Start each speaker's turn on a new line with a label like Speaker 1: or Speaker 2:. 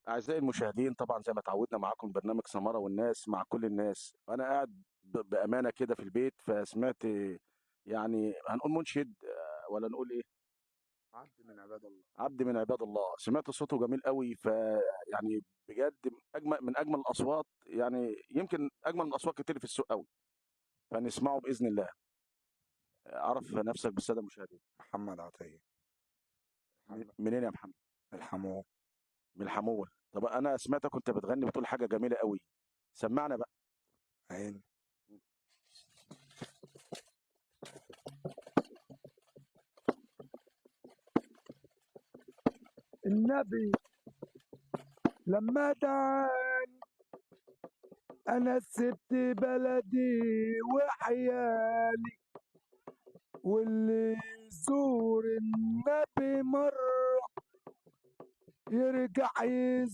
Speaker 1: أعزائي المشاهدين، طبعا زي ما تعودنا معاكم برنامج سمارة والناس مع كل الناس. أنا قاعد بأمانة كده في البيت، فسمعت يعني هنقول منشد ولا نقول إيه؟
Speaker 2: عبد من عباد الله.
Speaker 1: عبد من عباد الله. سمعت صوته جميل قوي، يعني بجد من أجمل الأصوات، يعني يمكن أجمل من أصوات كتير في السوق قوي. فنسمعه بإذن الله. عرف نفسك بالسادة المشاهدين.
Speaker 2: محمد عطية. محمد
Speaker 1: منين يا محمد؟
Speaker 2: الحمو.
Speaker 1: من الحمول. طب أنا سمعتك كنت بتغني، بتقول حاجة جميلة قوي. سمعنا بقى.
Speaker 2: عين. النبي لما دعاني انا سبت بلدي وحيالي، واللي يزور النبي مرة يرجع